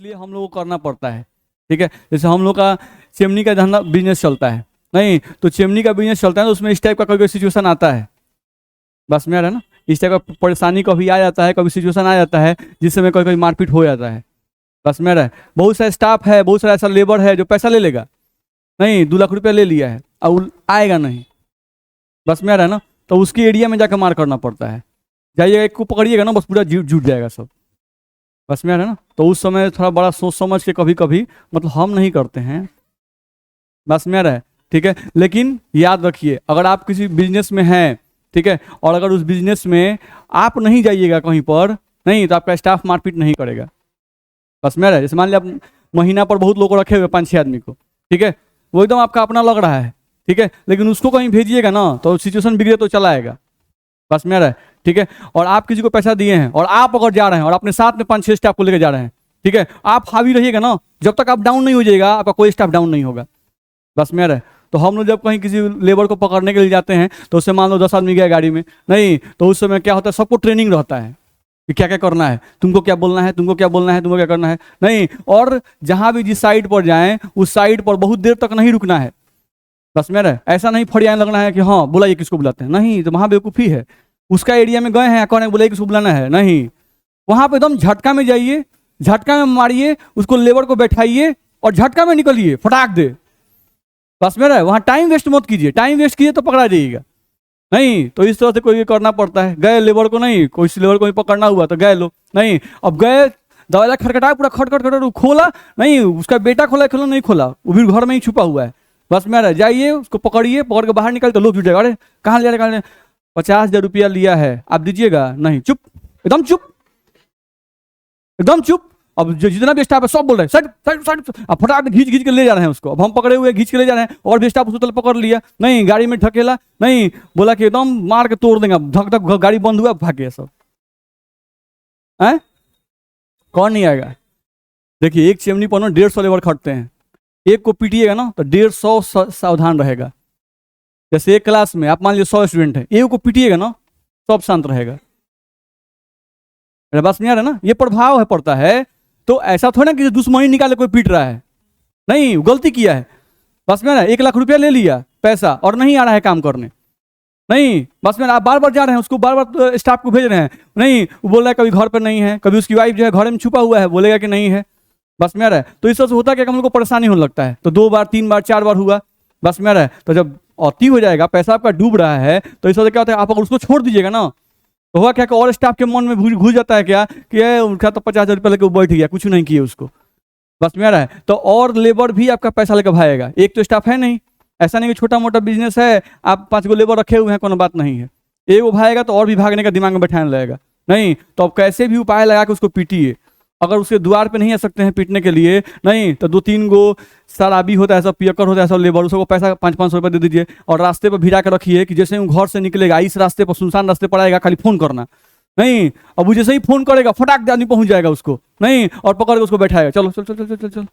इसलिए हम लोग को करना पड़ता है। ठीक है, जैसे हम लोग का चिमनी का धंधा बिजनेस चलता है, नहीं तो चिमनी का बिजनेस चलता है तो उसमें इस टाइप का कोई सिचुएशन आता है, बस में आ रहा है ना, इस टाइप का परेशानी कभी आ जाता है, कभी सिचुएशन आ जाता है जिस समय कोई कोई मारपीट हो जाता है। बस में आ रहा है, बहुत सारा स्टाफ है, बहुत सारा ऐसा लेबर है जो पैसा ले लेगा, नहीं 2 लाख रुपया ले लिया है और आएगा नहीं, बस में आ रहा है ना, तो उसके एरिया में जाकर मार करना पड़ता है। जाइएगा एक को पकड़िएगा ना, बस पूरा जुट जाएगा सब, बस में आ रहा है ना। तो उस समय थोड़ा बड़ा सोच समझ के कभी कभी, मतलब हम नहीं करते हैं, बस में आ रहा है। ठीक है, लेकिन याद रखिए अगर आप किसी बिजनेस में हैं, ठीक है, और अगर उस बिजनेस में आप नहीं जाइएगा कहीं पर, नहीं तो आपका स्टाफ मारपीट नहीं करेगा, बस में आ रहा है। जैसे मान लिया आप महीना पर बहुत लोगों को रखे हुए 5-6 आदमी को, ठीक है, वो एकदम आपका अपना लग रहा है, ठीक है, लेकिन उसको कहीं भेजिएगा ना तो सिचुएशन बिगड़े तो चला आएगा, बस में आ रहा है। ठीक है, और आप किसी को पैसा दिए हैं और आप अगर जा रहे हैं और अपने साथ में 5-6 स्टाफ को लेकर जा रहे हैं, ठीक है, आप हावी रहिएगा ना, जब तक आप डाउन नहीं हो जाएगा आपका कोई स्टाफ डाउन नहीं होगा, बस में आ रहा है। तो हम लोग जब कहीं किसी लेबर को पकड़ने के लिए जाते हैं तो उससे मान लो 10 आदमी गया गाड़ी में, नहीं तो उस समय क्या होता है, सबको ट्रेनिंग रहता है कि क्या क्या करना है, तुमको क्या बोलना है, तुमको क्या बोलना है, तुमको क्या करना है, नहीं, और जहां भी जिस साइड पर जाएं उस साइड पर बहुत देर तक नहीं रुकना है, बस में रहे। ऐसा नहीं फड़ियाने लगना है कि हाँ बुलाइए किसको बुलाते हैं, नहीं, तो वहां बेवकूफ़ी है, उसका एरिया में गए हैं कौन है बुलाइए किसको बुलाना है, नहीं, वहां पे एकदम झटका में जाइए, झटका में मारिए उसको, लेबर को बैठाइए और झटका में निकलिए, फटाक दे, बस में रहे। वहां टाइम वेस्ट मत कीजिए, टाइम वेस्ट कीजिए तो पकड़ा जाइएगा, नहीं तो इस तरह से कोई करना पड़ता है। गए लेबर को, नहीं कोई लेबर को पकड़ना हुआ तो गए लो, नहीं अब गए दरवाजा खटखटाया, पूरा खटखट खटखट खोला, नहीं उसका बेटा खोला, खोला नहीं खोला, वो भी घर में ही छुपा हुआ है, बस में रह जाइए उसको पकड़िए, पकड़ के बाहर निकाल तो लोग जुट जाएगा, अरे कहाँ ले रहे, 50,000 रुपया लिया है आप दीजिएगा, नहीं, चुप, एकदम चुप, एकदम चुप। अब जो जितना भी स्टाफ है सब बोल रहे हैं सट सट सट, अब फटाक खींच खींच के ले जा रहे हैं उसको, अब हम पकड़े हुए खींच के ले जा रहे हैं और भी स्टाफ उसको तले पकड़ लिया, नहीं गाड़ी में ढकेला, नहीं बोला कि एकदम मार के तोड़ देंगे, धक धक गाड़ी बंद हुआ, भाग गया सब, है कौन नहीं आएगा। देखिए एक चिमनी पर ना 150 लेबर खटते हैं, एक को पीटिएगा ना तो 150 सावधान रहेगा। जैसे एक क्लास में आप मान लीजिए 100 स्टूडेंट है, एक को पीटिएगा ना सब शांत रहेगा, मेरा बात नहीं आ रहा ना, ये प्रभाव है पड़ता है। तो ऐसा थोड़ा ना कि दुश्मनी निकाले कोई पीट रहा है, नहीं गलती किया है, बस में ना 1 लाख रुपया ले लिया पैसा और नहीं आ रहा है काम करने, नहीं बस में आप बार बार जा रहे हैं उसको, बार बार स्टाफ को भेज रहे हैं, नहीं वो बोल रहा है कभी घर पर नहीं है, कभी उसकी वाइफ जो है घर में छुपा हुआ है बोलेगा कि नहीं है, बस में आ रहा है। तो इस तरह से होता है कि हम लोग को परेशानी होने लगता है, तो 2 बार 3 बार 4 बार हुआ, बस में आ रहा है। तो जब अति हो जाएगा, पैसा आपका डूब रहा है, तो इस तरह से क्या होता है, आप अगर उसको छोड़ दीजिएगा ना तो हुआ क्या कि और स्टाफ के मन में घुस जाता है क्या कि उनका तो 50,000 रुपया लेकर बैठ गया, कुछ नहीं किए उसको, बस में आ रहा है। तो और लेबर भी आपका पैसा लेकर भागेगा, एक तो स्टाफ है नहीं, ऐसा नहीं कि छोटा मोटा बिजनेस है आप 5 गो लेबर रखे हुए हैं, कोनो बात नहीं है, एक वो भागेगा तो और भी भागने का दिमाग में बैठाने लगेगा, नहीं तो अब कैसे भी उपाय लगा के उसको पीटिए। अगर उसके द्वार पे नहीं आ सकते हैं पीटने के लिए, नहीं तो 2-3 गो शराबी होता है, सब पियकर होता है, सब लेबर, उसको पैसा 500-500 रुपये दे दीजिए और रास्ते पर भिड़ा कर रखिए कि जैसे वो घर से निकलेगा इस रास्ते पर, सुनसान रास्ते पर आएगा, खाली फोन करना, नहीं अब वो जैसे ही फोन करेगा फटाक आदमी पहुंच जाएगा उसको, नहीं और पकड़ के उसको बैठाएगा, चलो चल चल चल चल चल चल,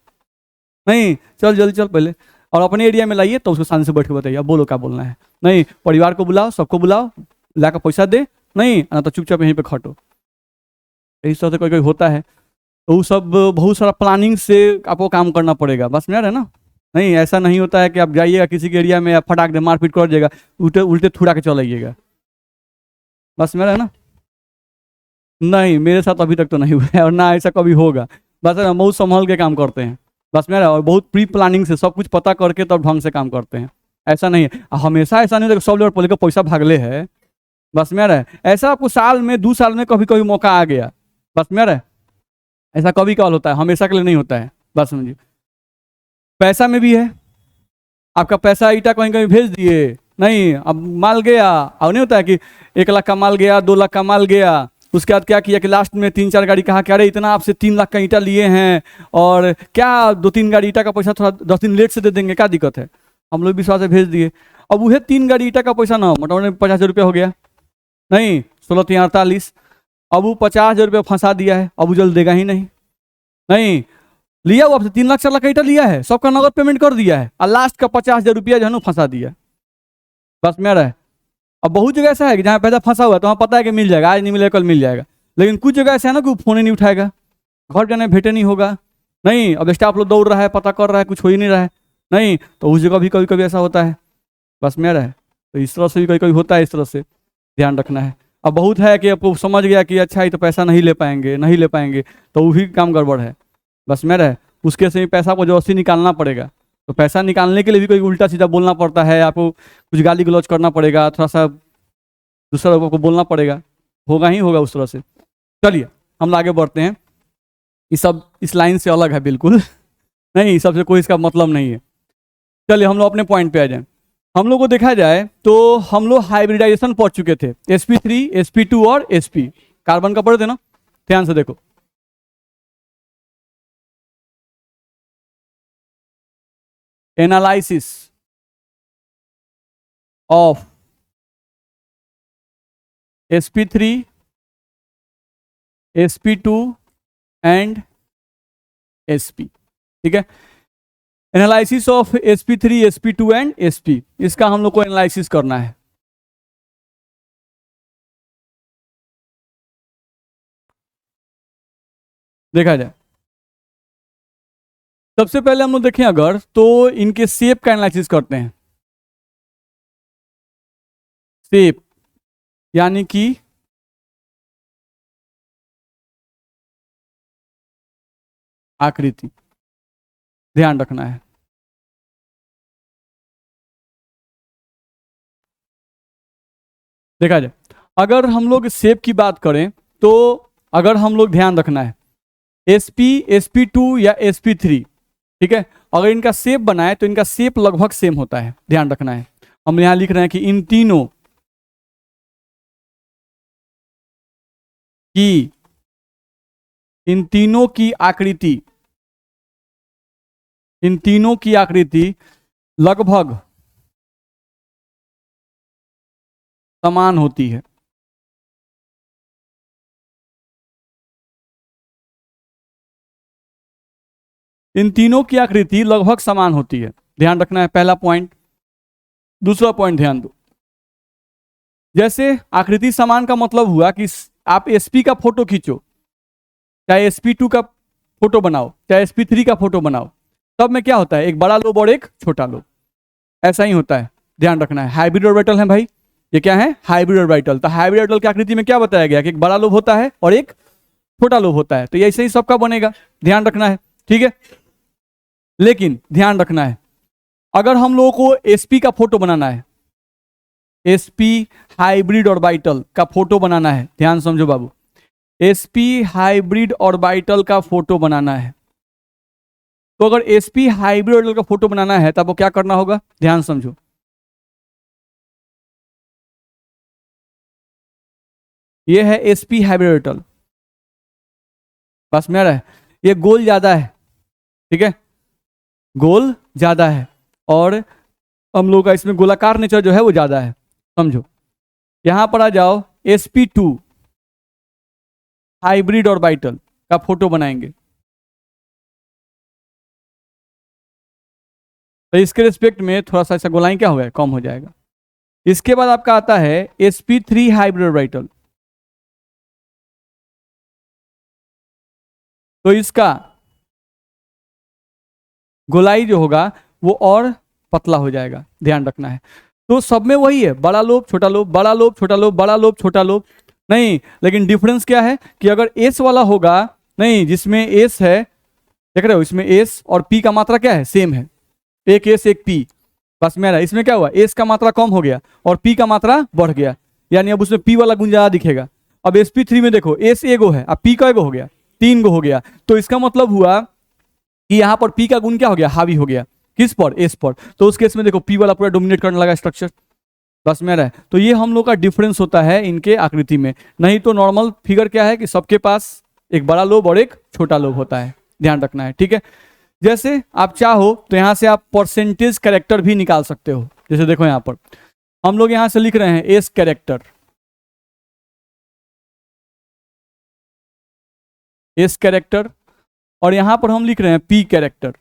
नहीं चल जल्दी चल पहले, और अपने एरिया में लाइए तो उसको शांति से बैठ के बताइए अब बोलो क्या बोलना है, नहीं परिवार को बुलाओ, सबको बुलाओ, लाकर पैसा दे, नहीं ना तो चुपचाप यहीं पे खटो। इस तरह से कोई कोई होता है, तो वो सब बहुत सारा प्लानिंग से आपको काम करना पड़ेगा, बस में है ना, नहीं ऐसा नहीं होता है कि आप जाइएगा किसी के एरिया में आप फटाक दे मारपीट कर जाएगा, उल्टे उल्टे थुड़ा के चलाइएगा, बस में है ना। नहीं मेरे साथ अभी तक तो नहीं हुआ है और ना ऐसा कभी होगा, बस है ना, बहुत संभल के काम करते हैं, बस में और बहुत प्री प्लानिंग से सब कुछ पता करके तब ढंग से काम करते हैं, ऐसा नहीं है हमेशा, ऐसा नहीं होता कि सब लोग लेकर पैसा भागले है, बस में रहे। ऐसा आपको साल में 2 साल में कभी कभी मौका आ गया, बस में रहे, ऐसा कभी कभार होता है, हमेशा के लिए नहीं होता है, बस समझिए। पैसा में भी है, आपका पैसा ईटा कहीं कहीं भेज दिए, नहीं अब माल गया, अब नहीं होता है कि 1 लाख का माल गया, 2 लाख का माल गया, उसके बाद क्या किया कि लास्ट में 3-4 गाड़ी कहा कि अरे इतना आपसे 3 लाख का ईटा लिए हैं और क्या 2-3 गाड़ी ईटा का पैसा थोड़ा 10 दिन लेट से दे देंगे, क्या दिक्कत है, हम लोग विश्वास से भेज दिए। अब वह 3 गाड़ी ईटा का पैसा ना मोटामोटी 50,000 रुपया हो गया, नहीं 16-3-48, अब वो 50,000 रुपया फंसा दिया है, अब वो जल्द देगा ही नहीं, नहीं लिया वो आपसे 3 लाख 4 लाख का ईटा लिया है, सबका नगद पेमेंट कर दिया है और लास्ट का 50,000 रुपया जो है ना फंसा दिया, बस में रहे। अब बहुत जगह ऐसा है कि जहाँ पैसा फंसा हुआ है तो वहाँ पता है कि मिल जाएगा, आज नहीं मिलेगा कल मिल जाएगा, लेकिन कुछ जगह ऐसा है ना कि वो फोन ही नहीं उठाएगा, घर जाने भेटे नहीं होगा, नहीं, अब स्टाफ लोग दौड़ रहा है, पता कर रहा है, कुछ हो ही नहीं रहा है, नहीं तो उस जगह भी कभी कभी ऐसा होता है, बस में रहा है। तो इस तरह से भी कभी कभी होता है, इस तरह से ध्यान रखना है। अब बहुत है कि आपको समझ गया कि अच्छा ये तो पैसा नहीं ले पाएंगे, नहीं ले पाएंगे, तो वो भी काम गड़बड़ है, बस में रहे। उसके से पैसा को जबरदस्ती निकालना पड़ेगा, तो पैसा निकालने के लिए भी कोई उल्टा सीधा बोलना पड़ता है, आपको कुछ गाली गलौज करना पड़ेगा, थोड़ा सा दूसरा लोगों को बोलना पड़ेगा, होगा ही होगा उस तरह से। चलिए हम लोग आगे बढ़ते हैं। ये सब इस लाइन से अलग है बिल्कुल नहीं, सबसे कोई इसका मतलब नहीं है। चलिए हम लोग अपने पॉइंट पे आ जाएं। हम लोग को देखा जाए तो हम लोग हाइब्रिडाइजेशन पढ़ चुके थे, sp3 sp2 और sp कार्बन का पढ़े थे ना, ध्यान से देखो। Analysis of sp3 sp2 and sp, ठीक है। Analysis of sp3 sp2 and sp, इसका हम लोग को एनालिसिस करना है। देखा जाए सबसे पहले हम लोग देखें अगर, तो इनके शेप का एनालिसिस करते हैं। शेप यानी कि आकृति, ध्यान रखना है। देखा जाए अगर हम लोग शेप की बात करें, तो अगर हम लोग ध्यान रखना है sp sp2 या sp3, ठीक है, अगर इनका शेप बनाए तो इनका शेप लगभग सेम होता है, ध्यान रखना है। हम यहां लिख रहे हैं कि की इन तीनों की आकृति, इन तीनों की आकृति लगभग समान होती है। इन तीनों की आकृति लगभग समान होती है, ध्यान रखना है, पहला पॉइंट। दूसरा पॉइंट ध्यान दो, जैसे आकृति समान का मतलब हुआ कि आप sp का फोटो खींचो, चाहे sp2 का फोटो बनाओ, चाहे sp3 का फोटो बनाओ, तब में क्या होता है, एक बड़ा लोब और एक छोटा लोब, ऐसा ही होता है, ध्यान रखना है। हाइब्रिड ऑर्बिटल है भाई, ये क्या है, हाइब्रिड ऑर्बिटल। तो हाइब्रिड ऑर्बिटल की आकृति में क्या बताया गया कि एक बड़ा लोब होता है और एक छोटा लोब होता है, तो ये ऐसे ही सबका बनेगा, ध्यान रखना है, ठीक है। लेकिन ध्यान रखना है अगर हम लोगों को sp का फोटो बनाना है, sp हाइब्रिड ऑर्बिटल का फोटो बनाना है, ध्यान समझो बाबू, sp हाइब्रिड ऑर्बिटल का फोटो बनाना है, तो अगर sp हाइब्रिड ऑर्बिटल का फोटो बनाना है तब वो क्या करना होगा, ध्यान समझो। ये है sp हाइब्रिड ऑर्बिटल, बस मेरा है, ये गोल ज्यादा है, ठीक है, गोल ज्यादा है, और हम लोग का इसमें गोलाकार नेचर जो है वो ज्यादा है, समझो। यहां पर आ जाओ, sp2 हाइब्रिड ऑर्बिटल का फोटो बनाएंगे, तो इसके रिस्पेक्ट में थोड़ा सा ऐसा गोलाई क्या होगा, कम हो जाएगा। इसके बाद आपका आता है sp3 हाइब्रिड ऑर्बिटल, तो इसका गोलाई जो होगा वो और पतला हो जाएगा, ध्यान रखना है। तो सब में वही है, बड़ा लोब छोटा लोब, बड़ा लोब छोटा लोब, बड़ा लोब छोटा लोब, नहीं, लेकिन डिफरेंस क्या है कि अगर एस वाला होगा, नहीं जिसमें एस है, देख रहे हो, इसमें एस और पी का मात्रा क्या है, सेम है, एक एस एक पी, बस मेरा इसमें क्या हुआ, एस का मात्रा कम हो गया और पी का मात्रा बढ़ गया, यानी अब उसमें पी वाला गुण ज्यादा दिखेगा। अब sp3 में देखो एस एगो है, अब पी का एगो हो गया, 3 गो हो गया, तो इसका मतलब हुआ कि यहां पर पी का गुण क्या हो गया, हावी हो गया, किस पर, एस पर, तो उस केस में देखो पी वाला पूरा डोमिनेट करने लगा स्ट्रक्चर, बस मेरा है। तो ये हम लोग का डिफरेंस होता है इनके आकृति में, नहीं तो नॉर्मल फिगर क्या है कि सबके पास एक बड़ा लोब और एक छोटा लोब होता है, ध्यान रखना है, ठीक है। जैसे आप चाहो तो यहां से आप परसेंटेज कैरेक्टर भी निकाल सकते हो, जैसे देखो यहां पर हम लोग यहां से लिख रहे हैं एस कैरेक्टर, एस कैरेक्टर, और यहां पर हम लिख रहे हैं पी कैरेक्टर,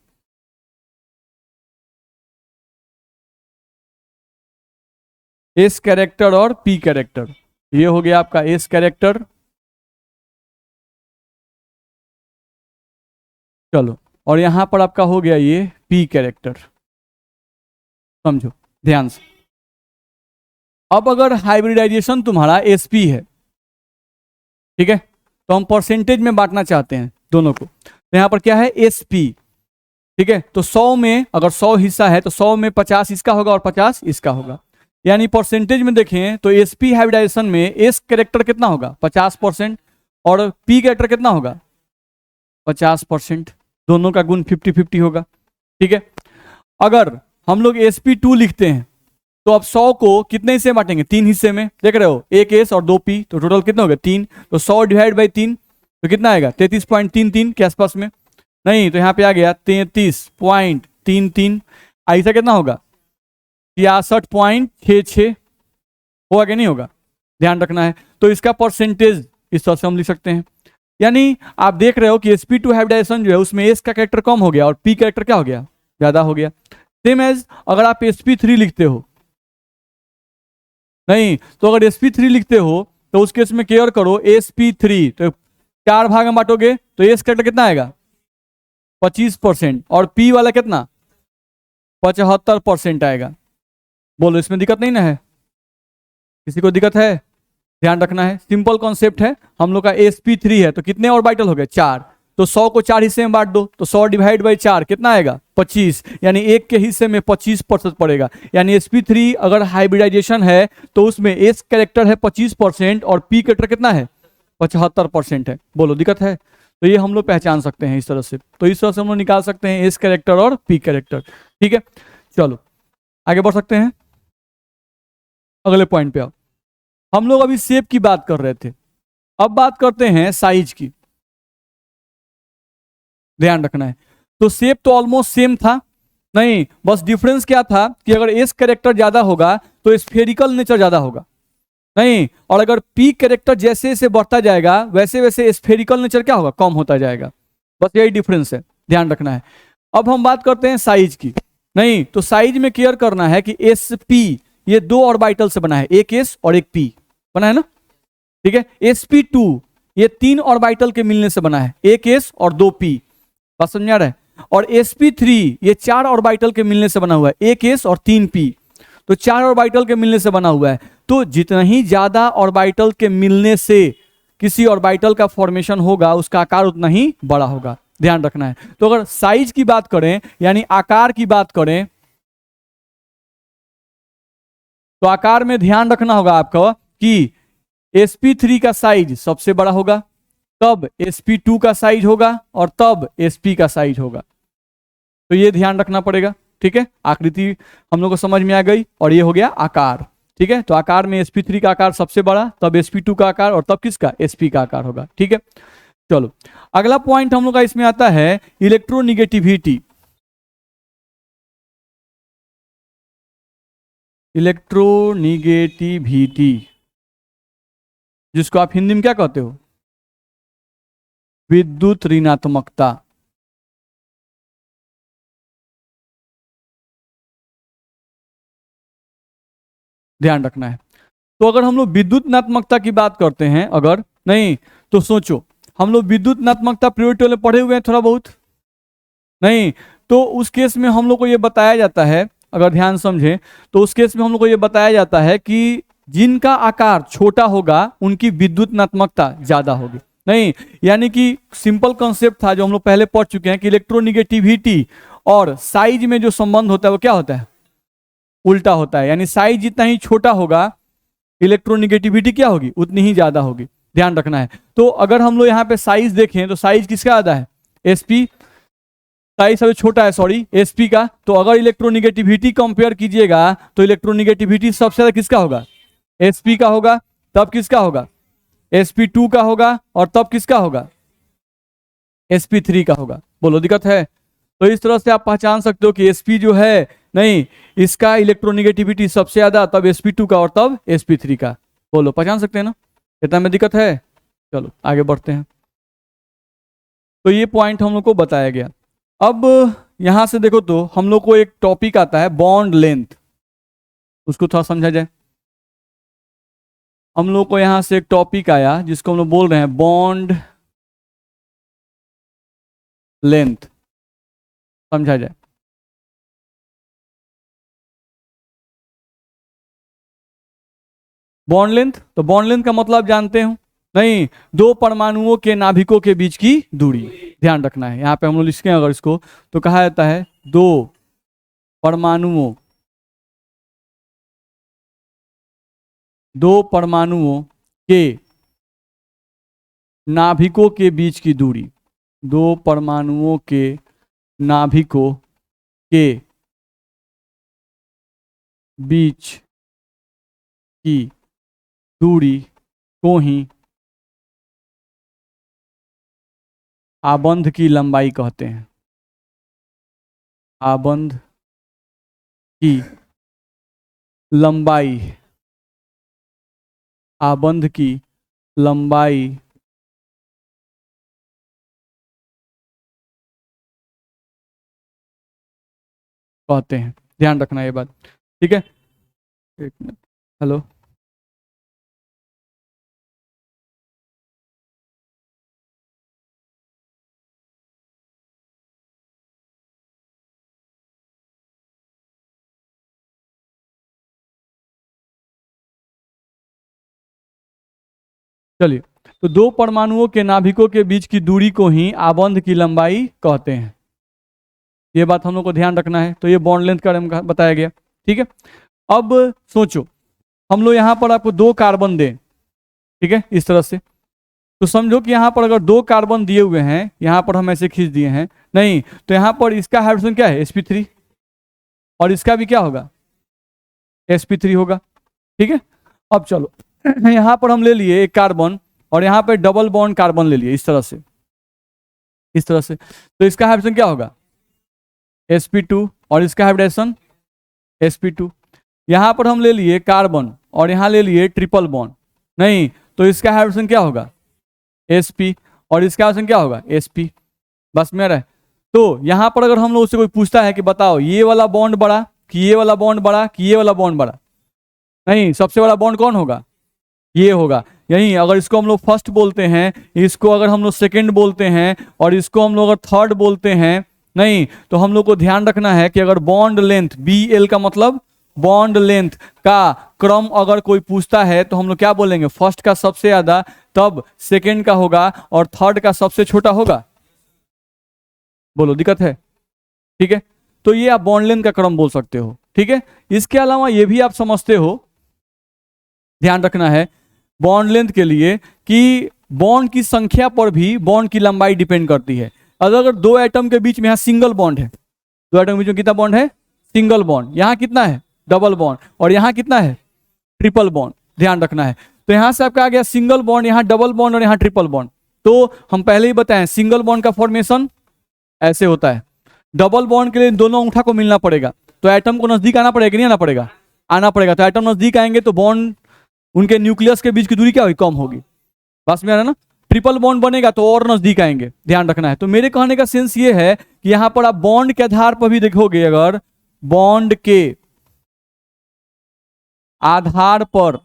एस कैरेक्टर और पी कैरेक्टर, ये हो गया आपका एस कैरेक्टर। चलो और यहां पर आपका हो गया ये पी कैरेक्टर, समझो ध्यान से। अब अगर हाइब्रिडाइजेशन तुम्हारा sp है, ठीक है, तो हम परसेंटेज में बांटना चाहते हैं दोनों को, तो यहां पर क्या है sp, ठीक है। तो 100 में अगर 100 हिस्सा है तो 100 में 50 इसका होगा और 50 इसका होगा, यानी परसेंटेज में देखें तो sp हाइब्रिडाइजेशन में s कैरेक्टर कितना होगा 50% और p कैरेक्टर कितना होगा 50%, दोनों का गुण 50-50 होगा, ठीक है। अगर हम लोग sp2 लिखते हैं तो अब 100 को कितने हिस्से में बांटेंगे, 3 हिस्से में, देख रहे हो, एक s और 2 p, तो टोटल कितना हो गया 3, तो 100 डिवाइड बाई 3 तो कितना आएगा 33.33 के आसपास में, नहीं तो यहाँ पे आ गया 33.33, ऐसा कितना होगा 63.66 होगा कि नहीं होगा, ध्यान रखना है। तो इसका परसेंटेज इस तरह से हम लिख सकते हैं, यानी आप देख रहे हो कि sp2 हाइब्रिडाइजेशन जो है उसमें s का कैरेक्टर कम हो गया और p कैरेक्टर क्या हो गया ज्यादा हो गया। सेम एज अगर आप sp3 लिखते हो, नहीं तो अगर sp3 लिखते हो तो उस केस में केयर करो sp3, तो 4 भाग में बांटोगे तो s कैरेक्टर कितना आएगा 25% और p वाला कितना 75% आएगा। बोलो इसमें दिक्कत नहीं ना है, किसी को दिक्कत है, ध्यान रखना है, सिंपल कॉन्सेप्ट है। हम लोग का sp3 है तो कितने ऑर्बिटल हो गए 4, तो 100 को 4 हिस्से में बांट दो, तो 100 डिवाइड बाई 4 कितना आएगा 25, यानी एक के हिस्से में 25% पड़ेगा, यानी sp3 अगर हाइब्रिडाइजेशन है तो उसमें s कैरेक्टर है 25% और p कैरेक्टर कितना है 75% है। बोलो दिक्कत है, तो ये हम लोग पहचान सकते हैं इस तरह से, तो इस तरह से हम लोग निकाल सकते हैं s कैरेक्टर और p कैरेक्टर, ठीक है। चलो आगे बढ़ सकते हैं, अगले पॉइंट पे आओ। हम लोग अभी शेप की बात कर रहे थे, अब बात करते हैं साइज की, ध्यान रखना है। तो शेप तो ऑलमोस्ट सेम था, नहीं बस डिफरेंस क्या था कि अगर एस कैरेक्टर ज्यादा होगा तो स्फेरिकल नेचर ज्यादा होगा, नहीं, और अगर पी कैरेक्टर जैसे जैसे बढ़ता जाएगा वैसे वैसे स्फेरिकल नेचर क्या होगा कम होता जाएगा, बस यही डिफरेंस है, ध्यान रखना है। अब हम बात करते हैं साइज की, नहीं तो साइज में केयर करना है कि एस पी ये 2 ऑर्बिटल से बना है, एक एस और एक पी बना है ना, ठीक है। sp2 ये 3 ऑर्बिटल के मिलने से बना है, एक s और 2 p, बात समझ आ रहा है। और sp3 ये 4 ऑर्बिटल के मिलने से बना हुआ है, एक s और 3 p, तो 4 ऑर्बिटल के मिलने से बना हुआ है। तो जितना ही ज्यादा ऑर्बिटल के मिलने से किसी ऑर्बिटल का फॉर्मेशन होगा उसका आकार उतना ही बड़ा होगा, ध्यान रखना है। तो अगर साइज की बात करें यानी आकार की बात करें तो आकार में ध्यान रखना होगा आपको कि sp3 का साइज सबसे बड़ा होगा, तब sp2 का साइज होगा और तब sp का साइज होगा, तो ये ध्यान रखना पड़ेगा, ठीक है। आकृति हम लोग को समझ में आ गई और ये हो गया आकार, ठीक है। तो आकार में sp3 का आकार सबसे बड़ा, तब sp2 का आकार और तब किसका sp का आकार होगा, ठीक है। चलो अगला पॉइंट हम लोग का इसमें आता है इलेक्ट्रोनिगेटिविटी, इलेक्ट्रोनिगेटिविटी जिसको आप हिंदी में क्या कहते हो विद्युत ऋणात्मकता, ध्यान रखना है। तो अगर हम लोग विद्युत ऋणात्मकता की बात करते हैं, अगर नहीं तो सोचो हम लोग विद्युत ऋणात्मकता प्रियोरिटी वाले पढ़े हुए हैं थोड़ा बहुत, नहीं तो उस केस में हम लोग को ये बताया जाता है, अगर ध्यान समझें तो उस केस में हम लोग को ये बताया जाता है कि जिनका आकार छोटा होगा उनकी विद्युत ऋणात्मकता ज्यादा होगी, नहीं यानी कि सिंपल कॉन्सेप्ट था जो हम लोग पहले पढ़ चुके हैं कि इलेक्ट्रोनिगेटिविटी और साइज में जो संबंध होता है वो क्या होता है उल्टा होता है, यानी साइज जितना ही छोटा होगा इलेक्ट्रोनिगेटिविटी क्या होगी उतनी ही ज्यादा होगी, ध्यान रखना है। तो अगर हम लोग यहाँ पे साइज देखें तो साइज किसका ज्यादा है sp, साइज सबसे छोटा है सॉरी sp का, तो अगर इलेक्ट्रोनिगेटिविटी कंपेयर कीजिएगा तो इलेक्ट्रोनिगेटिविटी सबसे ज्यादा किसका होगा sp का होगा, तब किसका होगा sp2 का होगा और तब किसका होगा sp3 का होगा। बोलो दिक्कत है, तो इस तरह से आप पहचान सकते हो कि sp जो है नहीं इसका इलेक्ट्रोनिगेटिविटी सबसे ज्यादा, तब sp2 का और तब sp3 का। बोलो पहचान सकते हैं ना, इतना में दिक्कत है। चलो आगे बढ़ते हैं, तो ये पॉइंट हम लोग को बताया गया। अब यहां से देखो तो हम लोग को एक टॉपिक आता है बॉन्ड लेंथ, उसको थोड़ा समझा जाए। हम लोग को यहां से एक टॉपिक आया जिसको हम लोग बोल रहे हैं बॉन्ड लेंथ, समझा जाए। बॉन्ड लेंथ, तो बॉन्ड लेंथ का मतलब जानते हो नहीं, दो परमाणुओं के नाभिकों के बीच की दूरी, ध्यान रखना है। यहाँ पे हम लोग लिखें अगर इसको तो कहा जाता है दो परमाणुओं, दो परमाणुओं के नाभिकों के बीच की दूरी, दो परमाणुओं के नाभिकों के बीच की दूरी को ही आबंध की लंबाई कहते हैं। आबंध की लंबाई, आबंध की लंबाई कहते हैं, ध्यान रखना ये बात, ठीक है। एक मिनट, हेलो, चलिए, तो दो परमाणुओं के नाभिकों के बीच की दूरी को ही आबंध की लंबाई कहते हैं। ये बात हम लोग को ध्यान रखना है। तो ये बॉन्ड लेंथ का बताया गया, ठीक है। अब सोचो, हम लोग यहाँ पर आपको दो कार्बन दें, ठीक है, इस तरह से, तो समझो कि यहाँ पर अगर दो कार्बन दिए हुए हैं, यहाँ पर हम ऐसे खींच दिए हैं, नहीं तो यहाँ पर इसका हाइड्रोजन क्या है, sp3, और इसका भी क्या होगा, sp3 होगा, ठीक है। अब चलो, यहाँ पर हम ले लिए एक कार्बन और यहाँ पे डबल बॉन्ड कार्बन ले लिए, इस तरह से, इस तरह से, तो इसका हाइड्रोजन क्या होगा, sp2, और इसका हाइब्रिडेशन sp2। यहाँ पर हम ले लिए कार्बन और यहाँ ले लिए ट्रिपल बॉन्ड, नहीं तो इसका हाइड्रोजन क्या होगा, sp, और इसका हाइड्रोजन क्या होगा, sp। बस मेरा है। तो यहाँ पर अगर हम लोग उससे कोई पूछता है कि बताओ ये वाला बॉन्ड बड़ा कि ये वाला बॉन्ड बड़ा कि ये वाला बॉन्ड बड़ा, नहीं, सबसे बड़ा बॉन्ड कौन होगा, ये होगा। यही अगर इसको हम लोग फर्स्ट बोलते हैं, इसको अगर हम लोग सेकंड बोलते हैं, और इसको हम लोग अगर थर्ड बोलते हैं, नहीं तो हम लोग को ध्यान रखना है कि अगर बॉन्ड लेंथ BL का मतलब बॉन्ड लेंथ का क्रम अगर कोई पूछता है तो हम लोग क्या बोलेंगे, फर्स्ट का सबसे ज्यादा, तब सेकंड का होगा और थर्ड का सबसे छोटा होगा। बोलो दिक्कत है, ठीक है। तो ये आप बॉन्ड लेंथ का क्रम बोल सकते हो, ठीक है। इसके अलावा ये भी आप समझते हो, ध्यान रखना है बॉन्ड लेंथ के लिए कि बॉन्ड की संख्या पर भी बॉन्ड की लंबाई डिपेंड करती है। अगर दो एटम के बीच में यहाँ सिंगल बॉन्ड है, दो एटम के बीच में कितना बॉन्ड है, सिंगल बॉन्ड, यहाँ कितना है, डबल बॉन्ड, और यहाँ कितना है, ट्रिपल बॉन्ड, ध्यान रखना है। तो यहाँ से आपका आ गया सिंगल बॉन्ड, यहाँ डबल बॉन्ड और यहाँ ट्रिपल बॉन्ड। तो हम पहले ही बताएं सिंगल बॉन्ड का फॉर्मेशन ऐसे होता है, डबल बॉन्ड के लिए दोनों अंगूठा को मिलना पड़ेगा, तो एटम को नजदीक आना पड़ेगा कि नहीं आना पड़ेगा, आना पड़ेगा। तो एटम नजदीक आएंगे तो बॉन्ड, उनके न्यूक्लियस के बीच की दूरी क्या होगी, कम होगी। बस में आ रहा ना, ट्रिपल बॉन्ड बनेगा तो और नजदीक आएंगे, ध्यान रखना है। तो मेरे कहने का सेंस ये है कि यहां पर आप बॉन्ड के आधार पर भी देखोगे, अगर बॉन्ड के आधार पर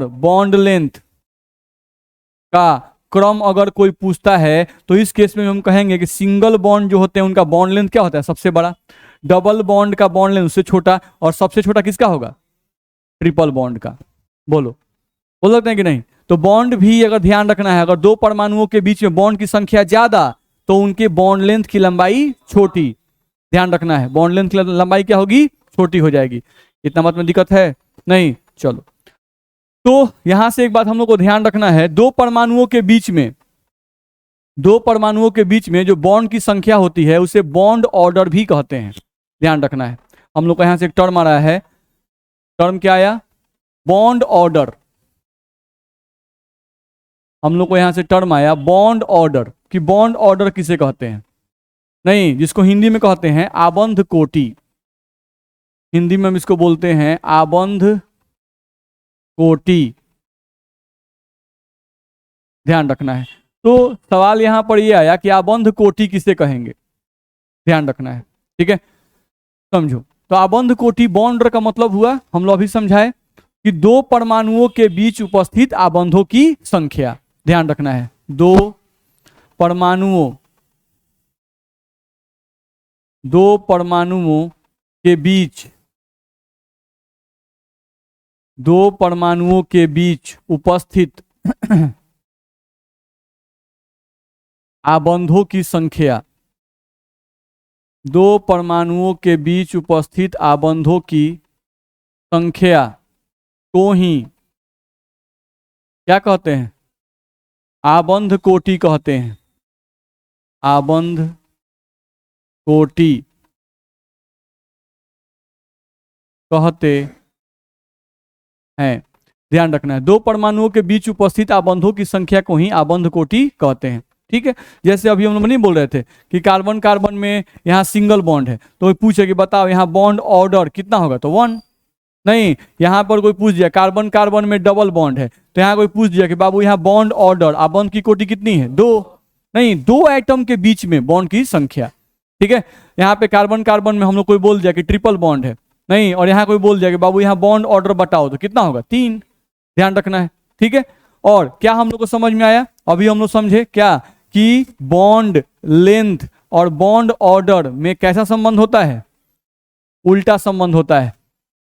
बॉन्ड लेंथ का क्रम अगर कोई पूछता है तो इस केस में हम कहेंगे कि सिंगल बॉन्ड जो होते हैं उनका बॉन्ड लेंथ क्या होता है, सबसे बड़ा, डबल बॉन्ड का बॉन्ड लेंथ उससे छोटा, और सबसे छोटा किसका होगा, ट्रिपल बॉन्ड का। बोलो, बोल सकते हैं कि नहीं। तो बॉन्ड भी अगर ध्यान रखना है, अगर दो परमाणुओं के बीच में बॉन्ड की संख्या ज्यादा तो उनके बॉन्ड लेंथ की लंबाई छोटी, ध्यान रखना है, बॉन्ड लेंथ की लंबाई क्या होगी, छोटी हो जाएगी। इतना बात में दिक्कत है नहीं। चलो, तो यहां से एक बात हम लोग को ध्यान रखना है, दो परमाणुओं के बीच में जो बॉन्ड की संख्या होती है उसे बॉन्ड ऑर्डर भी कहते हैं, ध्यान रखना है। हम लोग को यहां से एक टर्म आ रहा है, टर्म क्या आया, बॉन्ड ऑर्डर। हम लोग को यहां से टर्म आया बॉन्ड ऑर्डर, कि बॉन्ड ऑर्डर किसे कहते हैं, नहीं, जिसको हिंदी में कहते हैं आबंध कोटि, हिंदी में हम इसको बोलते हैं आबंध कोटि, ध्यान रखना है। तो सवाल यहां पर यह आया कि आबंध कोटि किसे कहेंगे, ध्यान रखना है, ठीक है, समझो। तो आबंध कोटि बॉन्ड का मतलब हुआ, हम लोग अभी समझाए कि दो परमाणुओं के बीच उपस्थित आबंधों की संख्या, ध्यान रखना है, दो परमाणुओं दो परमाणुओं के बीच उपस्थित आबंधों की संख्या, दो परमाणुओं के बीच उपस्थित आबंधों की संख्या को ही क्या कहते हैं? आबंध कोटि कहते हैं। आबंध कोटि कहते हैं। ध्यान रखना है, दो परमाणुओं के बीच उपस्थित आबंधों की संख्या को ही आबंध कोटि कहते हैं। ठीक है, जैसे अभी हम लोग नहीं बोल रहे थे कि कार्बन कार्बन में यहाँ सिंगल बॉन्ड है, तो पूछे कि बताओ यहाँ बॉन्ड ऑर्डर कितना होगा, तो 1। नहीं, यहाँ पर कोई पूछ दिया कार्बन कार्बन में डबल बॉन्ड है, तो यहाँ कोई पूछ दिया कि बाबू यहाँ बॉन्ड ऑर्डर आबंध की कोटि कितनी है, 2। नहीं, दो एटम के बीच में बॉन्ड की संख्या। ठीक है, यहाँ पे कार्बन कार्बन में हम लोग कोई बोल दिया कि ट्रिपल बॉन्ड है, नहीं, और यहाँ कोई बोल दिया कि बाबू यहाँ बॉन्ड ऑर्डर बताओ, तो कितना होगा, 3। ध्यान रखना है। ठीक है, और क्या हम लोग को समझ में आया? अभी हम लोग समझे क्या कि बॉन्ड लेंथ और बॉन्ड ऑर्डर में कैसा संबंध होता है? उल्टा संबंध होता है।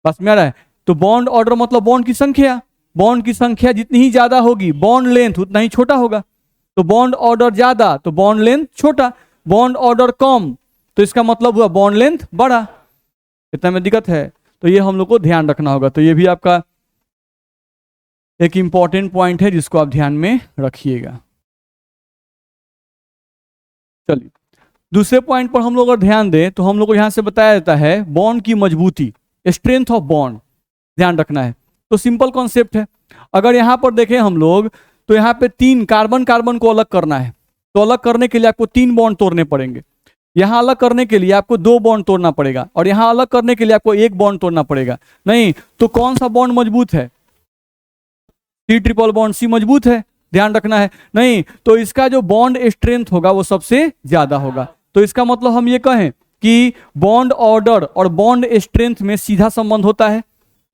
बस में आ रहा है? तो बॉन्ड ऑर्डर मतलब बॉन्ड की संख्या, बॉन्ड की संख्या जितनी ही ज्यादा होगी बॉन्ड लेंथ उतना ही छोटा होगा। तो बॉन्ड ऑर्डर ज्यादा तो बॉन्ड लेंथ छोटा, बॉन्ड ऑर्डर कम तो इसका मतलब हुआ बॉन्ड लेंथ बड़ा। इतना में दिक्कत है, तो ये हम लोग को ध्यान रखना होगा। तो ये भी आपका एक इंपॉर्टेंट पॉइंट है जिसको आप ध्यान में रखिएगा। चलिए दूसरे पॉइंट पर हम लोग अगर ध्यान दें तो हम लोग को यहां से बताया जाता है बॉन्ड की मजबूती, स्ट्रेंथ ऑफ बॉन्ड। ध्यान रखना है, तो सिंपल कॉन्सेप्ट है। अगर यहां पर देखें हम लोग तो यहाँ पे 3 कार्बन कार्बन को अलग करना है, तो अलग करने के लिए आपको 3 बॉन्ड तोड़ने पड़ेंगे। यहां अलग करने के लिए आपको 2 बॉन्ड तोड़ना पड़ेगा, और यहां अलग करने के लिए आपको 1 बॉन्ड तोड़ना पड़ेगा। नहीं, तो कौन सा बॉन्ड मजबूत है? सी ट्रिपल बॉन्ड सी मजबूत है। ध्यान रखना है। नहीं, तो इसका जो बॉन्ड स्ट्रेंथ होगा वो सबसे ज्यादा होगा। तो इसका मतलब हम ये कहें कि बॉन्ड ऑर्डर और बॉन्ड स्ट्रेंथ में सीधा संबंध होता है।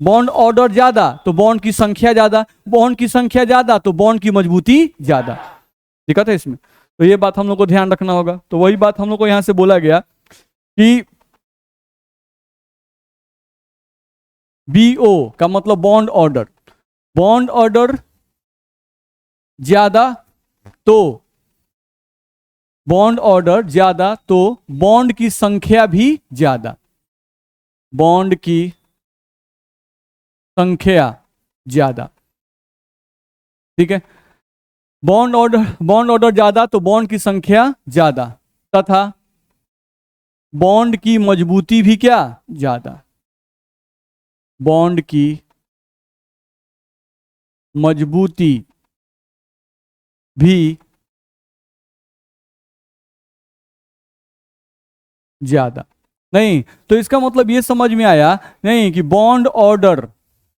बॉन्ड ऑर्डर ज्यादा तो बॉन्ड की संख्या ज्यादा, बॉन्ड की संख्या ज्यादा तो बॉन्ड की मजबूती ज्यादा। दिक्कत है इसमें, तो ये बात हम लोग को ध्यान रखना होगा। तो वही बात हम लोग को यहां से बोला गया कि BO का मतलब बॉन्ड ऑर्डर, बॉन्ड ऑर्डर ज्यादा तो बॉन्ड ऑर्डर ज्यादा तो बॉन्ड की संख्या भी ज्यादा, बॉन्ड की संख्या ज्यादा। ठीक है, बॉन्ड ऑर्डर ज्यादा तो बॉन्ड की संख्या ज्यादा, तथा बॉन्ड की मजबूती भी क्या ज्यादा, बॉन्ड की मजबूती भी ज्यादा। नहीं, तो इसका मतलब ये समझ में आया नहीं कि बॉन्ड ऑर्डर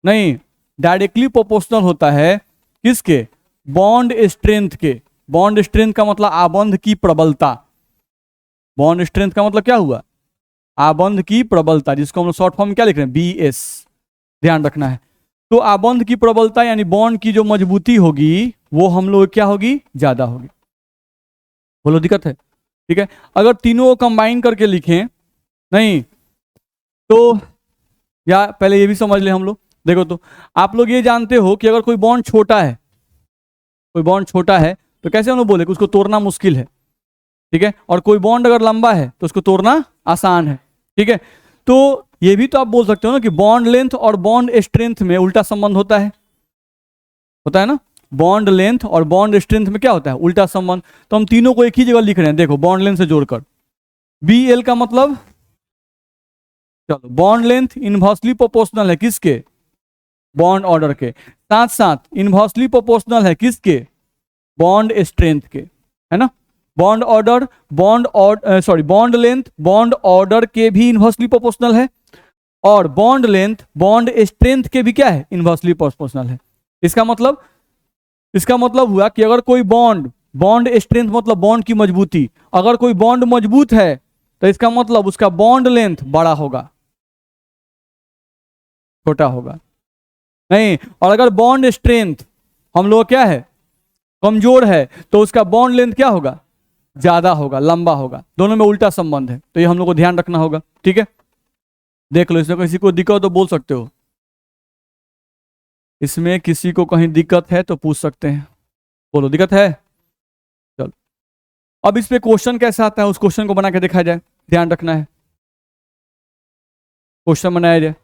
नहीं डायरेक्टली प्रोपोर्शनल होता है किसके? बॉन्ड स्ट्रेंथ के। बॉन्ड स्ट्रेंथ का मतलब आबंध की प्रबलता। बॉन्ड स्ट्रेंथ का मतलब क्या हुआ? आबंध की प्रबलता, जिसको हम लोग शॉर्ट फॉर्म में क्या लिख रहे हैं? BS। ध्यान रखना है। तो आबंध की प्रबलता यानी बॉन्ड की जो मजबूती होगी वो हम लोग क्या होगी? ज्यादा होगी। बोलो दिक्कत है? ठीक है, अगर तीनों को कंबाइन करके लिखें नहीं तो, या पहले ये भी समझ ले हम लोग। देखो, तो आप लोग ये जानते हो कि अगर कोई बॉन्ड छोटा है, कोई बॉन्ड छोटा है तो कैसे हम लोग बोले कि उसको तोड़ना मुश्किल है। ठीक है, और कोई बॉन्ड अगर लंबा है तो उसको तोड़ना आसान है। ठीक है, तो ये भी तो आप बोल सकते हो ना कि बॉन्ड लेंथ और बॉन्ड स्ट्रेंथ में उल्टा संबंध होता है ना? बॉन्ड लेंथ और बॉन्ड स्ट्रेंथ में क्या होता है? उल्टा संबंध। तो हम तीनों को एक ही जगह लिख रहे हैं। देखो, बॉन्ड लेंथ से जोड़कर BL का मतलब, चलो, बॉन्ड लेंथ इनवर्सली प्रोपोर्शनल है किसके? बॉन्ड ऑर्डर के। साथ साथ इनवर्सली प्रोपोर्शनल है किसके? बॉन्ड स्ट्रेंथ के, है ना? Bond order bond length bond order के भी इनवर्सली प्रोपोर्शनल है, और बॉन्ड लेंथ बॉन्ड स्ट्रेंथ के भी क्या है? इनवर्सली प्रोपोर्शनल है। इसका मतलब हुआ कि अगर कोई बॉन्ड स्ट्रेंथ मतलब बॉन्ड की मजबूती, अगर कोई बॉन्ड मजबूत है तो इसका मतलब उसका बॉन्ड लेंथ बड़ा होगा, छोटा होगा नहीं। और अगर बॉन्ड स्ट्रेंथ हम लोग क्या है? कमजोर है, तो उसका बॉन्ड लेंथ क्या होगा? ज्यादा होगा, लंबा होगा, दोनों में उल्टा संबंध है, तो ये हम लोग को ध्यान रखना होगा। ठीक है, देख लो, इसमें किसी को दिक्कत हो तो बोल सकते हो, इसमें किसी को कहीं दिक्कत है तो पूछ सकते हैं, बोलो दिक्कत है। चलो, अब इस पे क्वेश्चन कैसे आता है उस क्वेश्चन को बना के देखा जाए, ध्यान रखना है, क्वेश्चन बनाया जाए।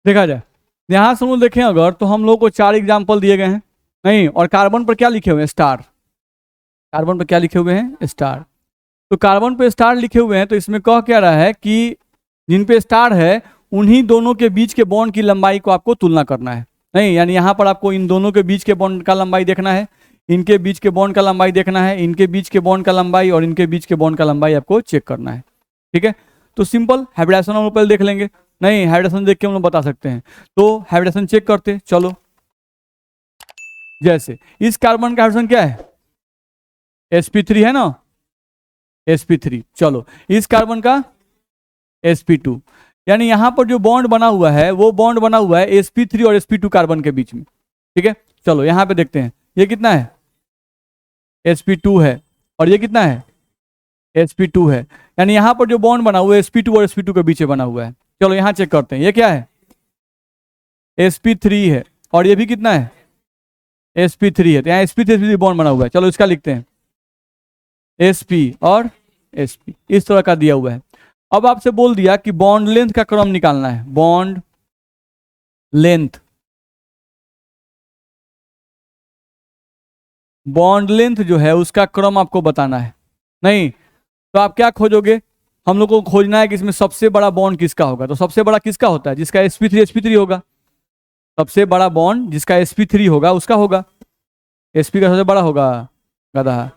देखा जाए, यहाँ से हम लोग देखें अगर, तो हम लोग को 4 एग्जाम्पल दिए गए हैं, नहीं, और कार्बन पर क्या लिखे हुए हैं, स्टार, कार्बन पर क्या लिखे हुए हैं, स्टार। तो कार्बन पे स्टार लिखे हुए हैं, तो इसमें कह क्या रहा है कि जिन पे स्टार है उन्हीं दोनों के बीच के बॉन्ड की लंबाई को आपको तुलना करना है, नहीं, यानी यहाँ पर आपको इन दोनों के बीच के बॉन्ड का लंबाई देखना है, इनके बीच के बॉन्ड का लंबाई देखना है, इनके बीच के बॉन्ड का लंबाई और इनके बीच के बॉन्ड का लंबाई आपको चेक करना है। ठीक है, तो सिंपल हाइब्रिडेशन हम लोग पहले देख लेंगे, नहीं हाइब्रिडेशन देख के हम लोग बता सकते हैं, तो हाइब्रिडेशन चेक करते चलो। जैसे इस कार्बन का हाइड्रोजन क्या है, sp3 है ना, sp3, चलो इस कार्बन का sp2, यानी यहां पर जो बॉन्ड बना हुआ है वो बॉन्ड बना हुआ है sp3 और sp2 कार्बन के बीच में। ठीक है, चलो यहां पे देखते हैं, ये कितना है, sp2 है, और ये कितना है, sp2 है, यानी यहां पर जो बॉन्ड बना हुआ है sp2 और sp2 के बीच में बना हुआ है। चलो यहां चेक करते हैं, ये क्या है, sp3 है, और ये भी कितना है, sp3 है, तो यहाँ sp3 बॉन्ड बना हुआ है, चलो इसका लिखते हैं sp और sp, इस तरह का दिया हुआ है। अब आपसे बोल दिया कि बॉन्ड लेंथ का क्रम निकालना है, बॉन्ड लेंथ, बॉन्ड लेंथ जो है उसका क्रम आपको बताना है, नहीं, तो आप क्या खोजोगे, हम लोग को खोजना है कि इसमें सबसे बड़ा बॉन्ड किसका होगा, तो सबसे बड़ा किसका होता है, जिसका sp3 होगा, सबसे बड़ा बॉन्ड जिसका sp3 होगा उसका होगा, sp का सबसे बड़ा होगा, गधा,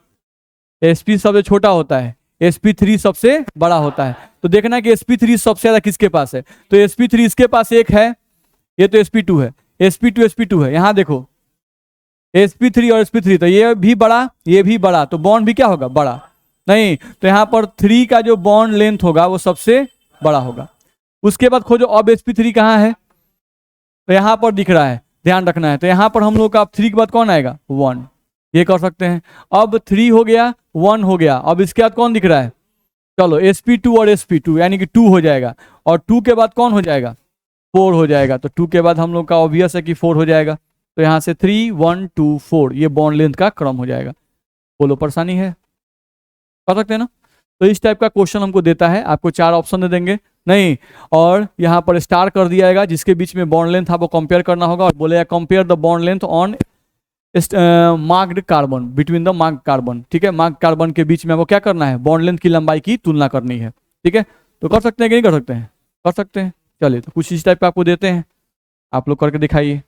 sp सबसे छोटा होता है, sp3 सबसे बड़ा होता है, तो देखना है कि sp3 सबसे ज्यादा किसके पास है, तो sp3 इसके पास एक है, ये तो sp2 है, sp2 है, यहां देखो sp3 और sp3, तो ये भी बड़ा ये भी बड़ा, तो बॉन्ड भी क्या होगा, बड़ा, नहीं, तो यहाँ पर 3 का जो बॉन्ड लेंथ होगा वो सबसे बड़ा होगा। उसके बाद खोजो अब sp3 कहाँ है, तो यहाँ पर दिख रहा है, ध्यान रखना है, तो यहाँ पर हम लोग का अब 3 के बाद कौन आएगा, 1, ये कर सकते हैं। अब 3 हो गया, 1 हो गया, अब इसके बाद कौन दिख रहा है, चलो sp2 और sp2, यानी कि 2 हो जाएगा, और 2 के बाद कौन हो जाएगा, 4 हो जाएगा, तो 2 के बाद हम लोग का ऑब्वियस है कि 4 हो जाएगा, तो यहाँ से 3 1 2 4 ये बॉन्ड लेंथ का क्रम हो जाएगा। बोलो परेशानी है, कर सकते हैं ना। तो इस टाइप का क्वेश्चन हमको देता है, आपको 4 ऑप्शन दे देंगे, नहीं, और यहाँ पर स्टार कर दिया जाएगा जिसके बीच में बॉन्ड लेंथ आपको कंपेयर करना होगा, और बोलेगा compare the bond length on marked carbon, between the marked carbon. ठीक है, मार्क्ड कार्बन के बीच में आपको क्या करना है, बॉन्ड लेंथ की लंबाई की तुलना करनी है। ठीक है, तो कर सकते हैं कि नहीं कर सकते हैं, कर सकते हैं। चलिए, तो कुछ इस टाइप का आपको देते हैं, आप लोग करके दिखाइए।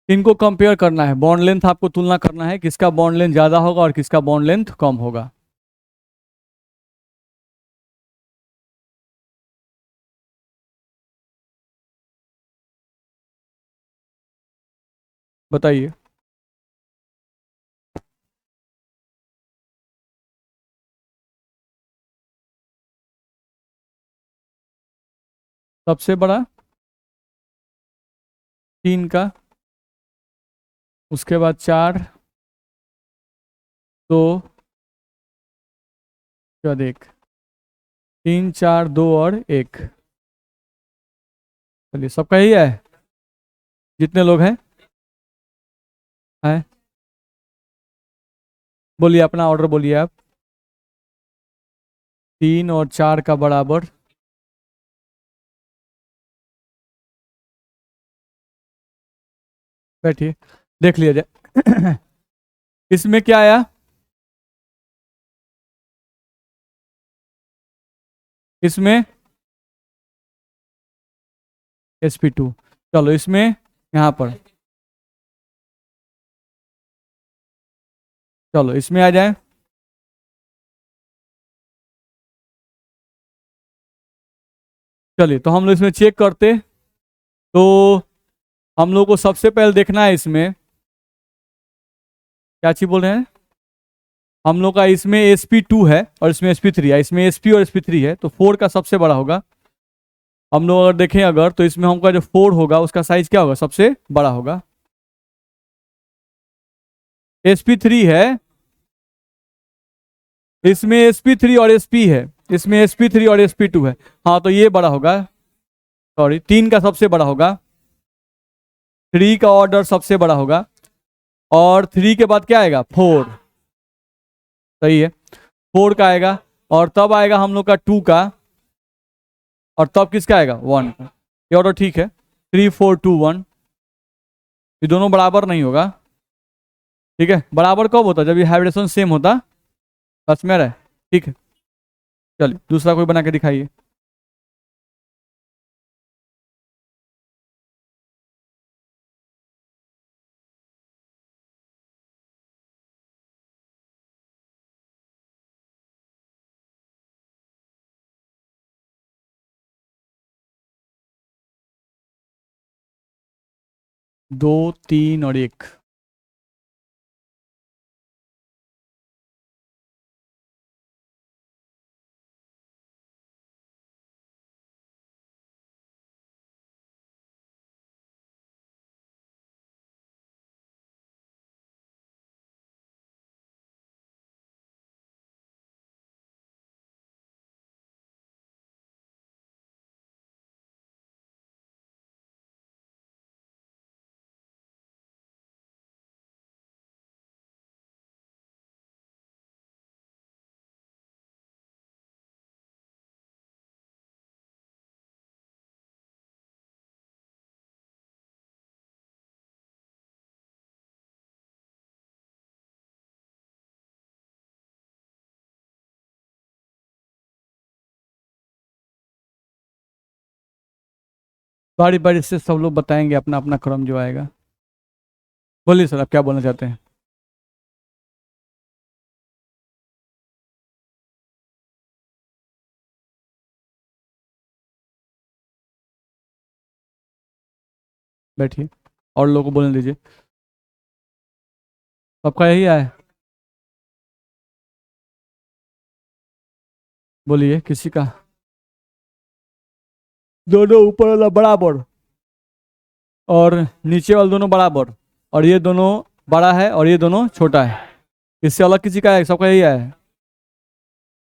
इनको कंपेयर करना है, बॉन्ड लेंथ आपको तुलना करना है, किसका बॉन्ड लेंथ ज़्यादा होगा और किसका बॉन्ड लेंथ कम होगा। बताइए। सबसे बड़ा 3 का, उसके बाद 4, 2, उसके बाद 1, 3, 4, 2 और 1। चलिए सबका यही है, जितने लोग हैं। है, बोलिए अपना ऑर्डर बोलिए आप। 3 और 4 का बराबर। बैठिए, देख लिया जाए। इसमें क्या आया? इसमें sp2। चलो इसमें यहाँ पर, चलो इसमें आ जाए। चलिए तो हम लोग इसमें चेक करते। तो हम लोग को सबसे पहले देखना है इसमें क्या चीज बोल रहे हैं। हम लोग का इसमें sp2 है और इसमें sp3 है, इसमें sp और sp3 है, तो 4 का सबसे बड़ा होगा। हम लोग अगर देखें अगर, तो इसमें हमका जो 4 होगा उसका साइज क्या होगा, सबसे बड़ा होगा। sp3 है, इसमें sp3 और sp है, इसमें sp3 और sp2 है। हाँ तो ये बड़ा होगा, सॉरी 3 का सबसे बड़ा होगा, 3 का ऑर्डर सबसे बड़ा होगा, और 3 के बाद क्या आएगा, 4। सही है, 4 का आएगा, और तब आएगा हम लोग का 2 का, और तब किसका आएगा, 1 का। ये ऑर्डर ठीक है, 3, 4, 2, 1। ये दोनों बराबर नहीं होगा। ठीक है, बराबर कब होता, जब ये हाइब्रिडेशन सेम होता। बस में रहे, ठीक है। चलिए दूसरा कोई बना के दिखाइए। दो, 3 और 1। बारी बारी से सब लोग बताएंगे अपना अपना क्रम जो आएगा। बोलिए सर, आप क्या बोलना चाहते हैं। बैठिए, और लोगों को बोलने दीजिए। सबका यही आया है, बोलिए किसी का। दोनों ऊपर वाला बराबर और नीचे वाले दोनों बराबर, और ये दोनों बड़ा है और ये दोनों छोटा है। इससे अलग किसी का है, सबका यही आया है।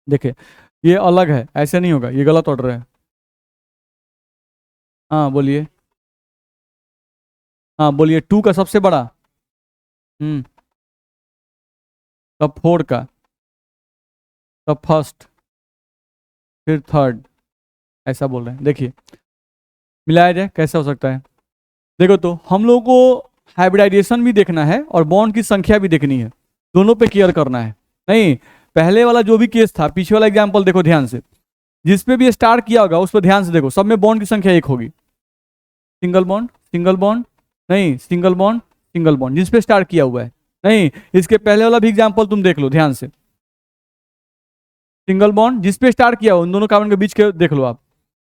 देखिए ये अलग है, ऐसे नहीं होगा, ये गलत ऑर्डर है। हाँ बोलिए। हाँ बोलिए, 2 का सबसे बड़ा। हम्म। तब 4 का, तब फर्स्ट, फिर थर्ड, ऐसा बोल रहे हैं। देखिए मिलाया जाए कैसे हो सकता है। देखो तो हम लोगों को हाइब्रिडाइजेशन भी देखना है और बॉन्ड की संख्या भी देखनी है, दोनों पे केयर करना है। नहीं, पहले वाला जो भी केस था, पीछे वाला एग्जाम्पल देखो ध्यान से, जिस पे भी स्टार्ट किया होगा उस पर ध्यान से देखो, सब में बॉन्ड की संख्या 1 होगी। सिंगल बॉन्ड, सिंगल बॉन्ड, नहीं सिंगल बॉन्ड, सिंगल बॉन्ड जिस पे स्टार किया हुआ है। नहीं, इसके पहले वाला भी एग्जाम्पल तुम देख लो ध्यान से, सिंगल बॉन्ड जिस पे स्टार किया हुआ उन दोनों कार्बन के बीच के देख लो आप,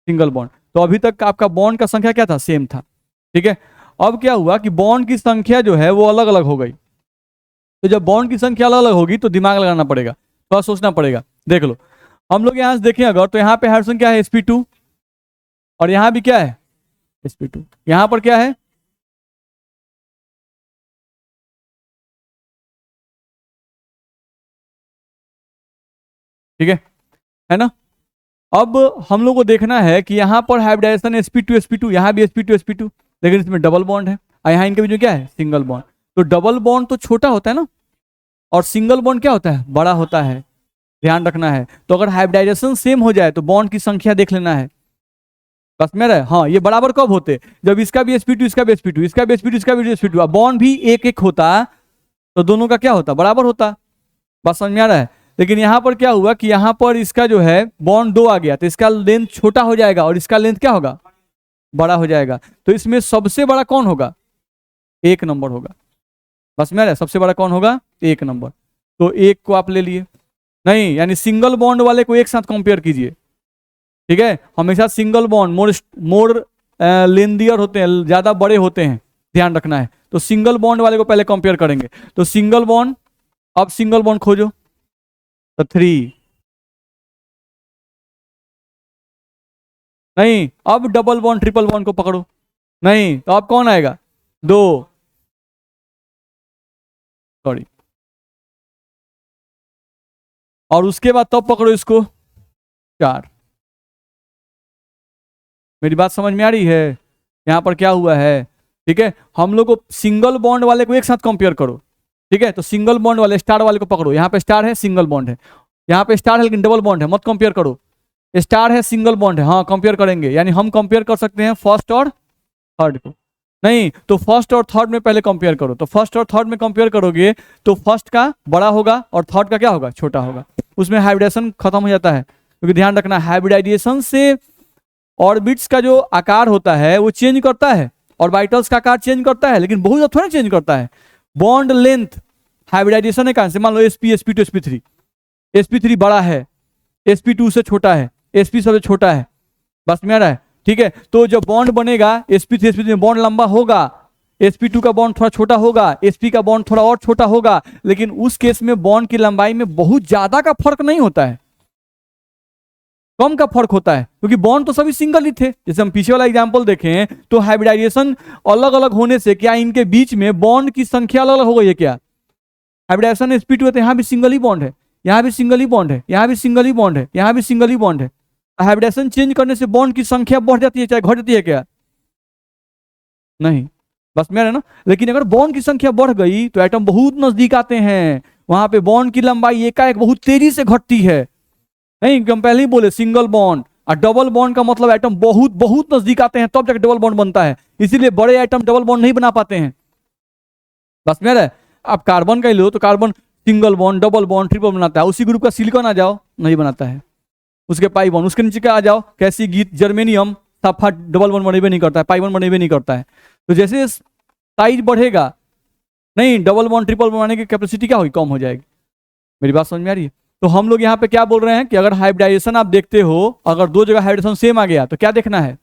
सिंगल बॉन्ड। तो अभी तक आपका बॉन्ड का संख्या क्या था, सेम था, ठीक है। अब क्या हुआ कि बॉन्ड की संख्या जो है वो अलग अलग हो गई। तो जब बॉन्ड की संख्या अलग अलग होगी तो दिमाग लगाना पड़ेगा, थोड़ा सोचना पड़ेगा। देख लो, हम लोग यहाँ से देखें अगर, तो यहाँ पे हाइड्रोजन क्या है, sp2, और यहाँ भी क्या है, sp2। यहाँ पर क्या है, ठीक है ना। अब हम लोग को देखना है कि यहाँ पर हाइब्रिडाइजेशन sp2 यहाँ भी sp2 लेकिन इसमें डबल बॉन्ड है, और यहाँ इनके बीच में क्या है, सिंगल बॉन्ड। तो डबल बॉन्ड तो छोटा होता है ना, और सिंगल बॉन्ड क्या होता है, बड़ा होता है, ध्यान रखना है। तो अगर हाइब्रिडाइजेशन सेम हो जाए तो बॉन्ड की संख्या देख लेना है, बस मेरा। हाँ, ये बराबर कब होते, जब इसका भी sp2 इसका भी sp2 इसका भी sp2 इसका भी sp2, बॉन्ड भी एक एक होता तो दोनों का क्या होता, बराबर होता। बात समझ में आ रहा है। लेकिन यहाँ पर क्या हुआ कि यहाँ पर इसका जो है बॉन्ड 2 आ गया, तो इसका लेंथ छोटा हो जाएगा और इसका लेंथ क्या होगा, बड़ा हो जाएगा। तो इसमें सबसे बड़ा कौन होगा, 1 नंबर होगा। बस मेरा सबसे बड़ा कौन होगा, 1 नंबर। तो 1 को आप ले लिए, नहीं यानी सिंगल बॉन्ड वाले को एक साथ कंपेयर कीजिए, ठीक है। हमेशा सिंगल बॉन्ड मोर लेंदियर होते हैं, ज्यादा बड़े होते हैं, ध्यान रखना है। तो सिंगल बॉन्ड वाले को पहले कंपेयर करेंगे। तो सिंगल बॉन्ड, अब सिंगल बॉन्ड खोजो, तो 3, नहीं अब डबल बॉन्ड ट्रिपल बॉन्ड को पकड़ो, नहीं तो अब कौन आएगा, 2, सॉरी, और उसके बाद तब पकड़ो इसको 4। मेरी बात समझ में आ रही है, यहाँ पर क्या हुआ है, ठीक है। हम लोग को सिंगल बॉन्ड वाले को एक साथ कंपेयर करो, ठीक है। तो सिंगल बॉन्ड वाले स्टार वाले को पकड़ो, यहाँ पे स्टार है, सिंगल बॉन्ड है, यहाँ पे स्टार है लेकिन डबल बॉन्ड है, मत कंपेयर करो। स्टार है, सिंगल बॉन्ड है, हाँ कंपेयर करेंगे, यानी हम कंपेयर कर सकते हैं फर्स्ट और थर्ड को। नहीं तो फर्स्ट और थर्ड में पहले कंपेयर करो। तो फर्स्ट और थर्ड में कंपेयर करोगे तो फर्स्ट का बड़ा होगा और थर्ड का क्या होगा, छोटा होगा। उसमें हाइब्रिडेशन खत्म हो जाता है, क्योंकि ध्यान रखना हाइब्रिडाइजेशन से ऑर्बिट्स का जो आकार होता है वो चेंज करता है, ऑर्बिटल्स का आकार चेंज करता है, लेकिन बहुत थोड़ा चेंज करता है। बॉन्ड लेंथ हाइब्रिडाइजेशन है कहां से, मान लो sp sp2 sp3 बड़ा है, sp2 से छोटा है, sp सबसे छोटा है, बस में आ रहा है, ठीक है। तो जब बॉन्ड बनेगा sp3 में बॉन्ड लंबा होगा, sp2 का बॉन्ड थोड़ा छोटा होगा, sp का बॉन्ड थोड़ा और छोटा होगा, लेकिन उस केस में बॉन्ड की लंबाई में बहुत ज्यादा का फर्क नहीं होता है, कम का फर्क होता है, क्योंकि बॉन्ड तो सभी सिंगल ही थे। जैसे हम पीछे वाला एग्जांपल देखें तो हाइब्रिडाइजेशन अलग अलग होने से क्या इनके बीच में बॉन्ड की संख्या अलग अलग हो गई है क्या, हाइब्रिडाइजेशन sp2 है तो यहाँ भी सिंगल ही बॉन्ड है, यहाँ भी सिंगल ही बॉन्ड है, यहाँ भी सिंगल ही बॉन्ड है, यहाँ भी सिंगल ही बॉन्ड है। हाइब्रिडेशन चेंज करने से बॉन्ड की संख्या बढ़ जाती है चाहे घट जाती है क्या, नहीं, बस मेरा ना। लेकिन अगर बॉन्ड की संख्या बढ़ गई तो एटम बहुत नजदीक आते हैं, वहां पे बॉन्ड की लंबाई एकाएक बहुत तेजी से घटती है। नहीं, हम पहले ही बोले सिंगल बॉन्ड और डबल बॉन्ड का मतलब एटम बहुत बहुत नजदीक आते हैं तब जाकर डबल बॉन्ड बनता है, इसीलिए बड़े एटम डबल बॉन्ड नहीं बना पाते हैं। बस मेरा, आप कार्बन का ही लो तो carbon single bond, double bond, triple बनाता है। उसी ग्रुप का सिलिकॉन आ जाओ, नहीं बनाता है। उसके पाई बॉन्ड, उसके नीचे क्या आ जाओ, कैसी गीत, जर्मेनियम, सफा डबल बॉन्ड बनेबे नहीं करता है, पाई बॉन्ड बनेबे नहीं करता है। तो जैसे साइज बढ़ेगा, नहीं डबल बॉन्ड ट्रिपल बनाने की कैपेसिटी क्या होगी, कम हो जाएगी। मेरी बात समझ में आ रही है। तो हम लोग यहाँ पे क्या बोल रहे हैं कि अगर हाइब्रिडाइजेशन आप देखते हो, अगर 2 जगह हाइब्रिडेशन सेम आ गया तो क्या देखना है,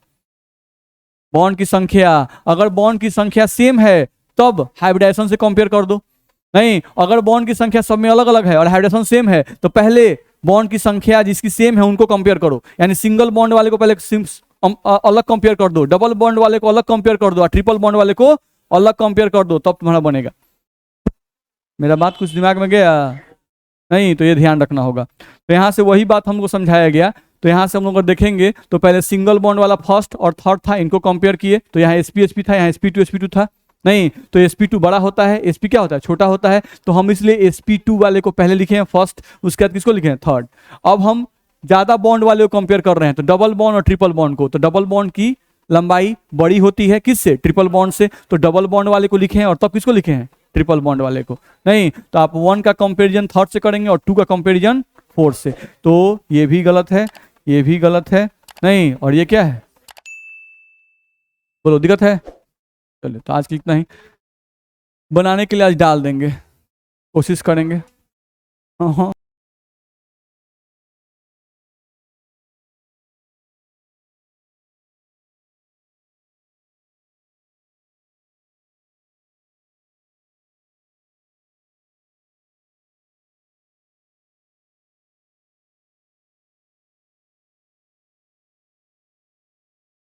बॉन्ड की संख्या। अगर बॉन्ड की संख्या सेम है तब हाइब्रिडाइजेशन से कंपेयर कर दो। नहीं, अगर बॉन्ड की संख्या सब में अलग अलग है और हाइब्रिडेशन सेम है तो पहले बॉन्ड की संख्या जिसकी सेम है उनको कंपेयर करो, यानी सिंगल बॉन्ड वाले को पहले अलग कंपेयर कर दो, डबल बॉन्ड वाले को अलग कंपेयर कर दो, और ट्रिपल बॉन्ड वाले को अलग कंपेयर कर दो, तब तुम्हारा बनेगा। मेरा बात कुछ दिमाग में गया, नहीं तो ये ध्यान रखना होगा। तो यहाँ से वही बात हमको समझाया गया। तो यहाँ से हम लोग देखेंगे तो पहले सिंगल बॉन्ड वाला फर्स्ट और थर्ड था, इनको कंपेयर किए तो यहाँ sp था, यहाँ sp2 था। नहीं तो sp2 बड़ा होता है, sp क्या होता है, छोटा होता है। तो हम इसलिए sp2 वाले को पहले लिखे हैं फर्स्ट, उसके बाद किसको लिखे हैं, थर्ड। अब हम ज्यादा बॉन्ड वाले को कंपेयर कर रहे हैं, तो डबल बॉन्ड और ट्रिपल बॉन्ड को। तो डबल बॉन्ड की लंबाई बड़ी होती है किससे, ट्रिपल बॉन्ड से। तो डबल बॉन्ड वाले को लिखे हैं और तब किसको लिखे हैं, ट्रिपल बॉन्ड वाले को। नहीं तो आप 1 का कंपेरिजन थर्ड से करेंगे और 2 का कंपेरिजन फोर्थ से। तो ये भी गलत है, ये भी गलत है, नहीं और ये क्या है, बोलो दिक्कत है। चलिए तो आज की इतना ही। बनाने के लिए आज डाल देंगे, कोशिश करेंगे। हाँ हाँ।